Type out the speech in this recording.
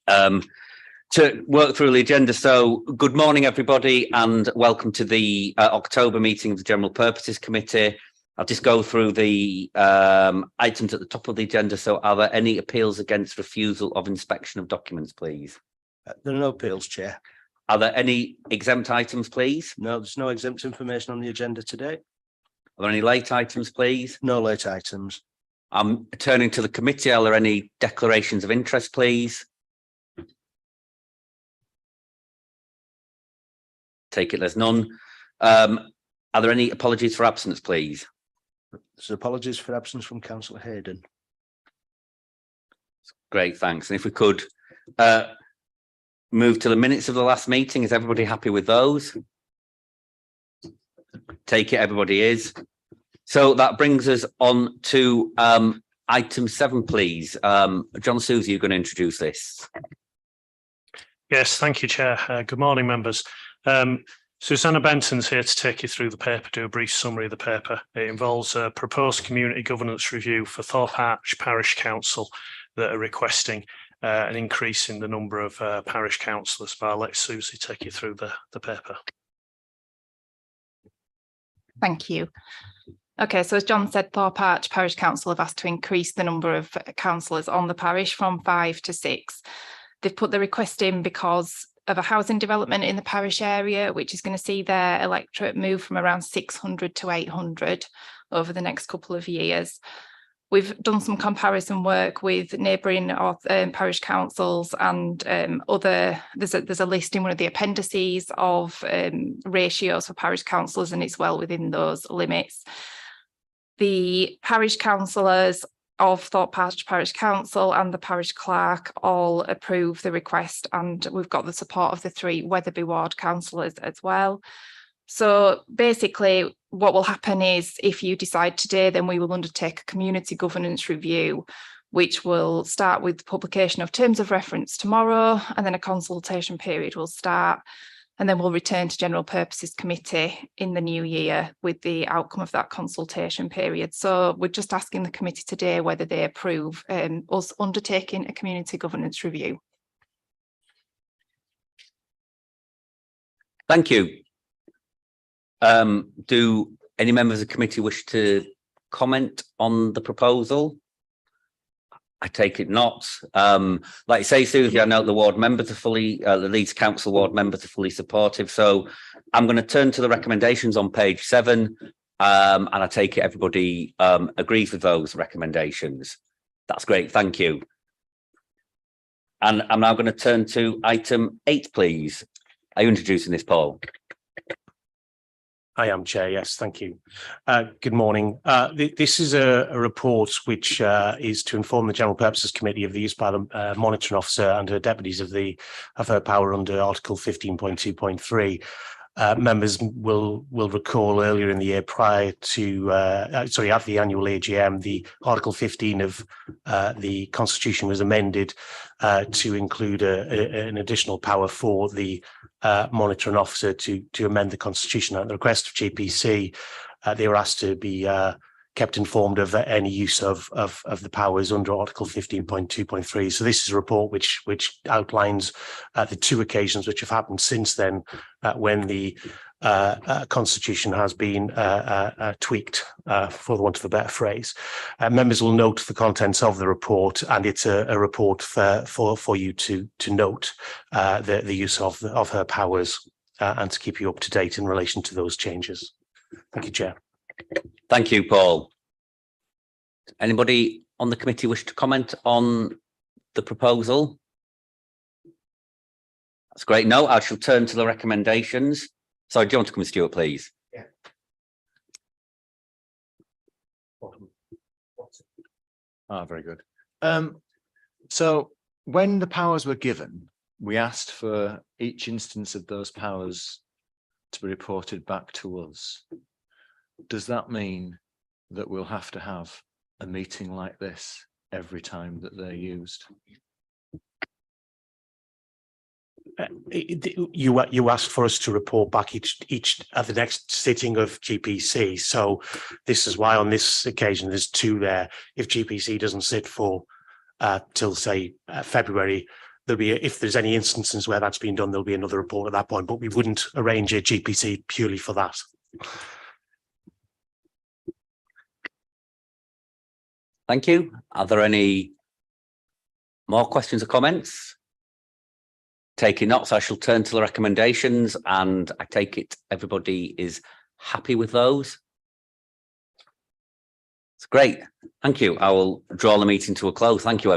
To work through the agenda. So good morning, everybody, and welcome to the October meeting of the General Purposes Committee. I'll just go through the items at the top of the agenda. So are there any appeals against refusal of inspection of documents, please? There are no appeals, Chair. Are there any exempt items, please? No, there's no exempt information on the agenda today. Are there any late items, please? No late items. I'm turning to the committee. Are there any declarations of interest, please? Take it there's none. Are there any apologies for absence, please? There's apologies for absence from Councillor Hayden. Great, thanks. And if we could move to the minutes of the last meeting. Is everybody happy with those? Take it everybody is. So that brings us on to item 7, please. John Susie, you're going to introduce this. Yes, thank you, Chair. Good morning, members. Susanna Benton's here to take you through the paper, do a brief summary of the paper. It involves a proposed community governance review for Thorpe Arch Parish Council that are requesting an increase in the number of parish councillors. But I'll let Susie take you through the paper. Thank you. Okay, so as John said, Thorpe Arch Parish Council have asked to increase the number of councillors on the parish from 5 to 6. They've put the request in because of a housing development in the parish area, which is going to see their electorate move from around 600 to 800 over the next couple of years. We've done some comparison work with neighbouring parish councils and there's a list in one of the appendices of ratios for parish councillors, and it's well within those limits. The parish councillors of Thorpe Arch Parish Council and the parish clerk all approve the request, and we've got the support of the 3 Wetherby ward councillors as well. So basically what will happen is, if you decide today, then we will undertake a community governance review, which will start with the publication of terms of reference tomorrow, and then a consultation period will start. And then we'll return to General Purposes Committee in the new year with the outcome of that consultation period. So we're just asking the committee today whether they approve us undertaking a community governance review. Thank you. Do any members of the committee wish to comment on the proposal? I take it not. Like you say, Susie, I know the ward members are fully, the Leeds Council ward members are fully supportive. So I'm going to turn to the recommendations on page 7, and I take it everybody agrees with those recommendations. That's great, thank you. And I'm now going to turn to item 8, please. Are you introducing this, Paul? I am, Chair. Yes, thank you. Good morning. This is a report which is to inform the General Purposes Committee of the use by the monitoring officer and her deputies of her power under Article 15.2.3. Members will recall earlier in the year, prior to at the annual AGM, the Article 15 of the Constitution was amended to include an additional power for the monitoring officer to amend the Constitution. At the request of GPC, they were asked to be kept informed of any use of the powers under Article 15.2.3. So this is a report which outlines the 2 occasions which have happened since then, when the Constitution has been tweaked, for the want of a better phrase. Members will note the contents of the report, and it's a report for you to note the use of her powers and to keep you up to date in relation to those changes. Thank you, Chair. Thank you, Paul. Anybody on the committee wish to comment on the proposal? That's great. No, I shall turn to the recommendations. Sorry, do you want to come, Stuart, please? Yeah. Ah, very good. So when the powers were given, we asked for each instance of those powers to be reported back to us. Does that mean that we'll have to have a meeting like this every time that they're used? You asked for us to report back each at the next sitting of GPC. So this is why on this occasion there's 2 there. If GPC doesn't sit for till say February, there'll be, if there's any instances where that's been done, there'll be another report at that point, but we wouldn't arrange a GPC purely for that. Thank you. Are there any more questions or comments? Taking notes, I shall turn to the recommendations, and I take it everybody is happy with those. It's great. Thank you. I will draw the meeting to a close. Thank you, everyone.